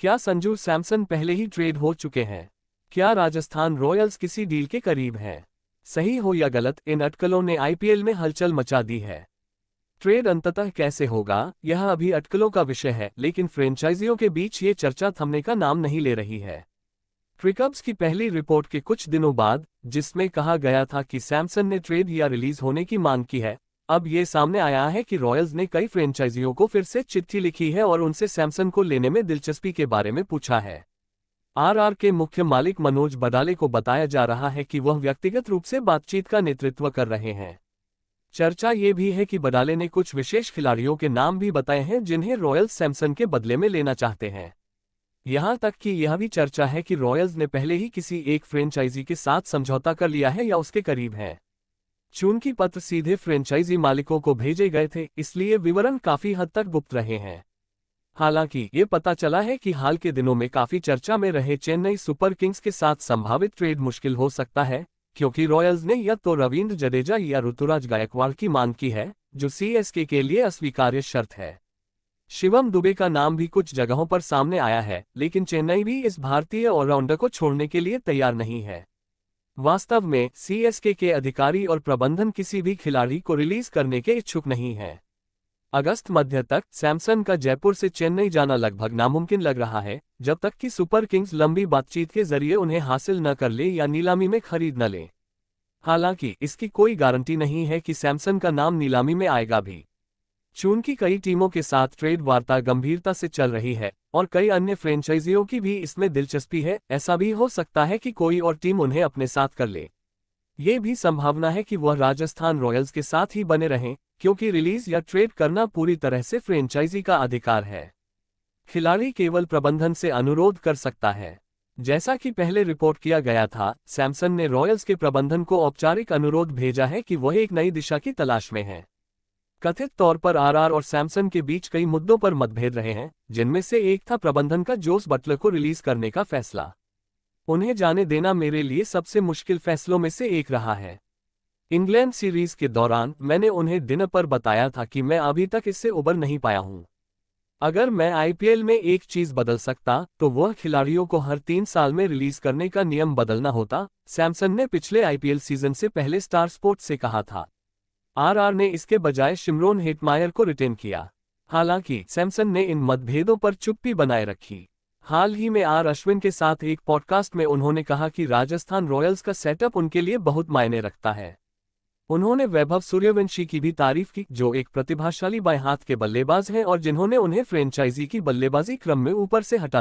क्या संजू सैमसन पहले ही ट्रेड हो चुके हैं? क्या राजस्थान रॉयल्स किसी डील के करीब है? सही हो या गलत, इन अटकलों ने आईपीएल में हलचल मचा दी है। ट्रेड अंततः कैसे होगा, यह अभी अटकलों का विषय है, लेकिन फ्रेंचाइजियों के बीच ये चर्चा थमने का नाम नहीं ले रही है। क्रिकअप्स की पहली रिपोर्ट के कुछ दिनों बाद, जिसमें कहा गया था कि सैमसन ने ट्रेड या रिलीज होने की मांग की है, अब ये सामने आया है कि रॉयल्स ने कई फ्रेंचाइजियों को फिर से चिट्ठी लिखी है और उनसे सैमसन को लेने में दिलचस्पी के बारे में पूछा है। आरआर के मुख्य मालिक मनोज बडाले को बताया जा रहा है कि वह व्यक्तिगत रूप से बातचीत का नेतृत्व कर रहे हैं। चर्चा ये भी है कि बडाले ने कुछ विशेष खिलाड़ियों के नाम भी बताए हैं जिन्हें रॉयल्स सैमसन के बदले में लेना चाहते हैं। यहां तक कि यह भी चर्चा है कि रॉयल्स ने पहले ही किसी एक फ्रेंचाइजी के साथ समझौता कर लिया है या उसके करीब है। चूंकि पत्र सीधे फ्रेंचाइजी मालिकों को भेजे गए थे, इसलिए विवरण काफी हद तक गुप्त रहे हैं। हालांकि ये पता चला है कि हाल के दिनों में काफी चर्चा में रहे चेन्नई सुपर किंग्स के साथ संभावित ट्रेड मुश्किल हो सकता है, क्योंकि रॉयल्स ने या तो रवींद्र जडेजा या ऋतुराज गायकवाड़ की मांग की है, जो सीएसके के लिए अस्वीकार्य शर्त है। शिवम दुबे का नाम भी कुछ जगहों पर सामने आया है, लेकिन चेन्नई भी इस भारतीय ऑलराउंडर को छोड़ने के लिए तैयार नहीं है। वास्तव में सीएसके के अधिकारी और प्रबंधन किसी भी खिलाड़ी को रिलीज करने के इच्छुक नहीं है। अगस्त मध्य तक सैमसन का जयपुर से चेन्नई जाना लगभग नामुमकिन लग रहा है, जब तक कि सुपर किंग्स लंबी बातचीत के जरिए उन्हें हासिल न कर ले या नीलामी में खरीद न ले। हालांकि इसकी कोई गारंटी नहीं है कि सैमसन का नाम नीलामी में आएगा भी। चूंकि कई टीमों के साथ ट्रेड वार्ता गंभीरता से चल रही है और कई अन्य फ्रेंचाइजियों की भी इसमें दिलचस्पी है, ऐसा भी हो सकता है कि कोई और टीम उन्हें अपने साथ कर ले। ये भी संभावना है कि वह राजस्थान रॉयल्स के साथ ही बने रहें, क्योंकि रिलीज या ट्रेड करना पूरी तरह से फ्रेंचाइजी का अधिकार है। खिलाड़ी केवल प्रबंधन से अनुरोध कर सकता है। जैसा कि पहले रिपोर्ट किया गया था, सैमसन ने रॉयल्स के प्रबंधन को औपचारिक अनुरोध भेजा है कि वह एक नई दिशा की तलाश में है। कथित तौर पर आरआर और सैमसन के बीच कई मुद्दों पर मतभेद रहे हैं, जिनमें से एक था प्रबंधन का जोस बटलर को रिलीज करने का फैसला। उन्हें जाने देना मेरे लिए सबसे मुश्किल फैसलों में से एक रहा है। इंग्लैंड सीरीज के दौरान मैंने उन्हें दिन पर बताया था कि मैं अभी तक इससे उबर नहीं पाया हूं। अगर मैं आईपीएल में एक चीज बदल सकता तो वह खिलाड़ियों को हर 3 साल में रिलीज करने का नियम बदलना होता, सैमसन ने पिछले आईपीएल सीजन से पहले स्टार स्पोर्ट्स से कहा था। आरआर ने इसके बजाय शिमरोन हेटमायर को रिटेन किया। हालांकि सैमसन ने इन मतभेदों पर चुप्पी बनाए रखी। हाल ही में आर अश्विन के साथ एक पॉडकास्ट में उन्होंने कहा कि राजस्थान रॉयल्स का सेटअप उनके लिए बहुत मायने रखता है। उन्होंने वैभव सूर्यवंशी की भी तारीफ की, जो एक प्रतिभाशाली बाएं हाथ के बल्लेबाज हैं और जिन्होंने उन्हें फ्रेंचाइजी की बल्लेबाजी क्रम में ऊपर से हटा दिया।